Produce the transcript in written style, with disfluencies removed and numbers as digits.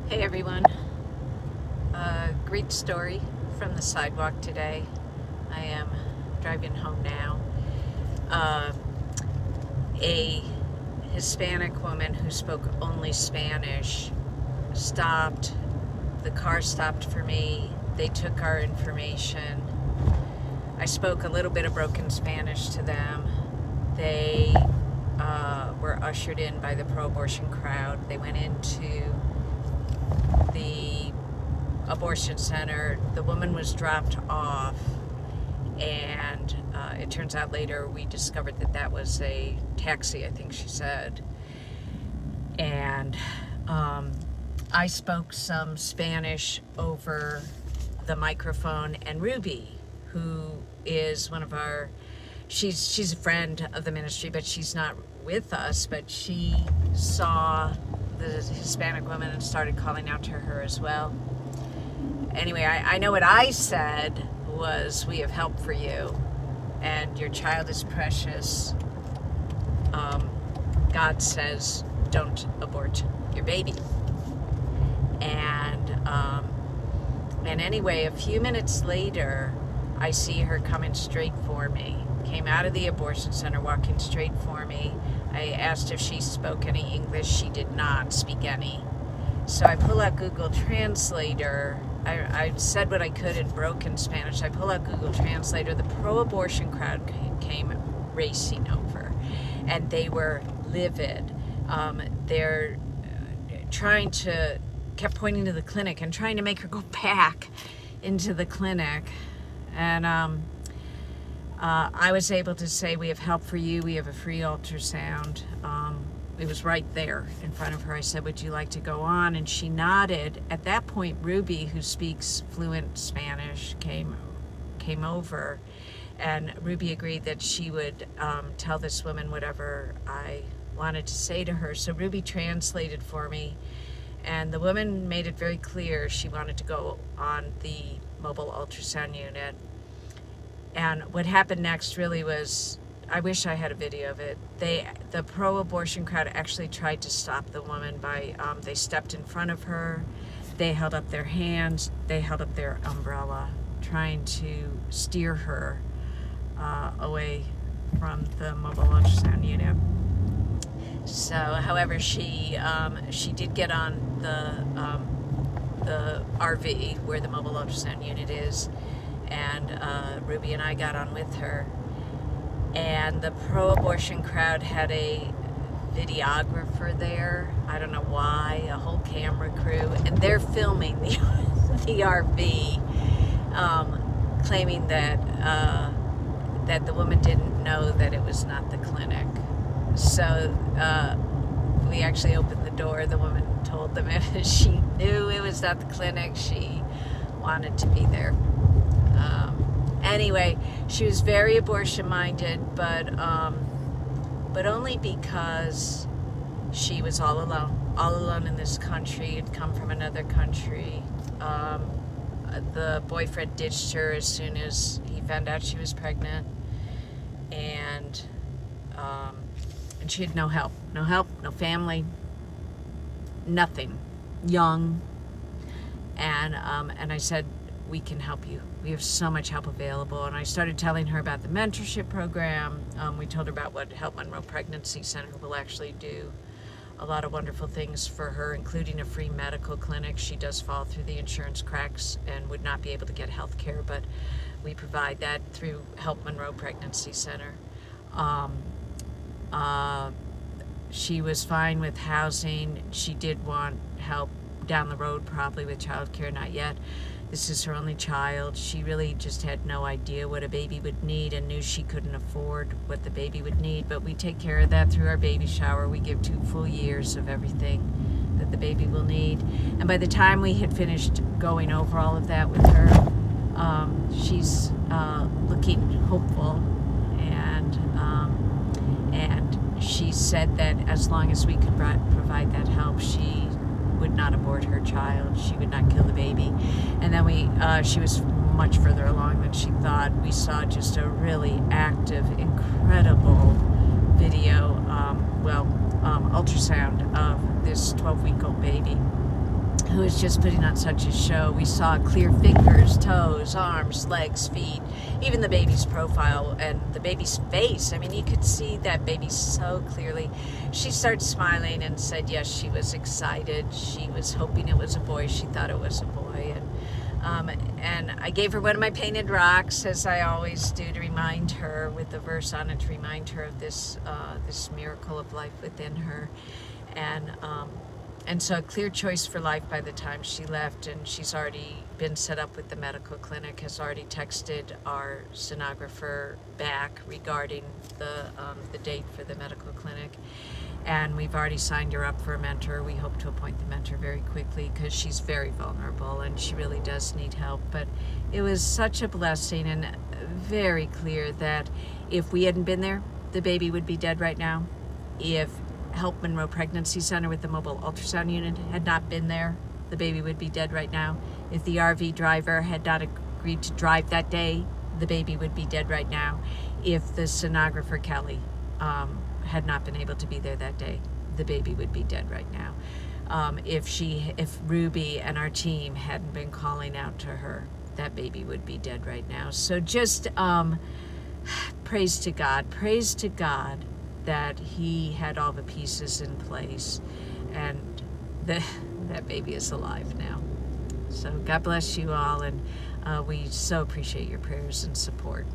Hey everyone, great story from the sidewalk today. I am driving home now. Uh, a Hispanic woman who spoke only Spanish stopped, the car stopped for me. They took our information. I spoke a little bit of broken Spanish to them. They were ushered in by the pro-abortion crowd. They went into the abortion center. The woman was dropped off, and it turns out later we discovered that that was a taxi, I think she said. And I spoke some Spanish over the microphone, and Ruby, who is one of our, she's a friend of the ministry, but she's not with us, but she saw the Hispanic woman and started calling out to her as well. Anyway, I know what I said was, we have help for you, and your child is precious. God says, don't abort your baby. And anyway, a few minutes later, I see her coming straight for me. Came out of the abortion center, walking straight for me. I asked if she spoke any English. She did not speak any. So I pull out Google Translator. I said what I could in broken Spanish. I pull out Google Translator. The pro-abortion crowd came racing over, and they were livid. They're kept pointing to the clinic and trying to make her go back into the clinic. And I was able to say, we have help for you. We have a free ultrasound. It was right there in front of her. I said, would you like to go on? And she nodded. At that point, Ruby, who speaks fluent Spanish, came over. And Ruby agreed that she would tell this woman whatever I wanted to say to her. So Ruby translated for me. And the woman made it very clear she wanted to go on the mobile ultrasound unit. And what happened next really was, I wish I had a video of it. The pro-abortion crowd actually tried to stop the woman by, they stepped in front of her, they held up their hands, they held up their umbrella, trying to steer her away from the mobile ultrasound unit. So, however, she did get on the RV where the mobile ultrasound unit is, and Ruby and I got on with her. And the pro-abortion crowd had a videographer there. I don't know why, a whole camera crew, and they're filming the RV, claiming that the woman didn't know that it was not the clinic. So we actually opened the door. The woman told them she knew it was not the clinic. She wanted to be there. Anyway, she was very abortion-minded, but only because she was all alone in this country, had come from another country. The boyfriend ditched her as soon as he found out she was pregnant, and she had no help, no family, nothing, young, and I said, we can help you. We have so much help available. And I started telling her about the mentorship program. We told her about what Help Monroe Pregnancy Center will actually do. A lot of wonderful things for her, including a free medical clinic. She does fall through the insurance cracks and would not be able to get health care, but we provide that through Help Monroe Pregnancy Center. She was fine with housing. She did want help down the road, probably with childcare, not yet. This is her only child. She really just had no idea what a baby would need and knew she couldn't afford what the baby would need. But we take care of that through our baby shower. We give 2 full years of everything that the baby will need. And by the time we had finished going over all of that with her, she's looking hopeful. And she said that as long as we could provide that help, she would not abort her child. She would not kill the baby. And then she was much further along than she thought. We saw just a really active, incredible video, ultrasound of this 12-week-old baby. who was just putting on such a show. We saw clear fingers, toes, arms, legs, feet, even the baby's profile and the baby's face. I mean, you could see that baby so clearly. She started smiling and said, yes, she was excited. She was hoping it was a boy. She thought it was a boy. And I gave her one of my painted rocks, as I always do, to remind her, with the verse on it, to remind her of this miracle of life within her. And so a clear choice for life by the time she left, and she's already been set up with the medical clinic, has already texted our sonographer back regarding the date for the medical clinic. And we've already signed her up for a mentor. We hope to appoint the mentor very quickly because she's very vulnerable and she really does need help. But it was such a blessing and very clear that if we hadn't been there, the baby would be dead right now. If Help Monroe Pregnancy Center with the mobile ultrasound unit had not been there, the baby would be dead right now. If the RV driver had not agreed to drive that day, the baby would be dead right now. If the sonographer, Kelly, had not been able to be there that day, the baby would be dead right now. If Ruby and our team hadn't been calling out to her, that baby would be dead right now. So just praise to God that he had all the pieces in place, and that baby is alive now. So God bless you all, and we so appreciate your prayers and support.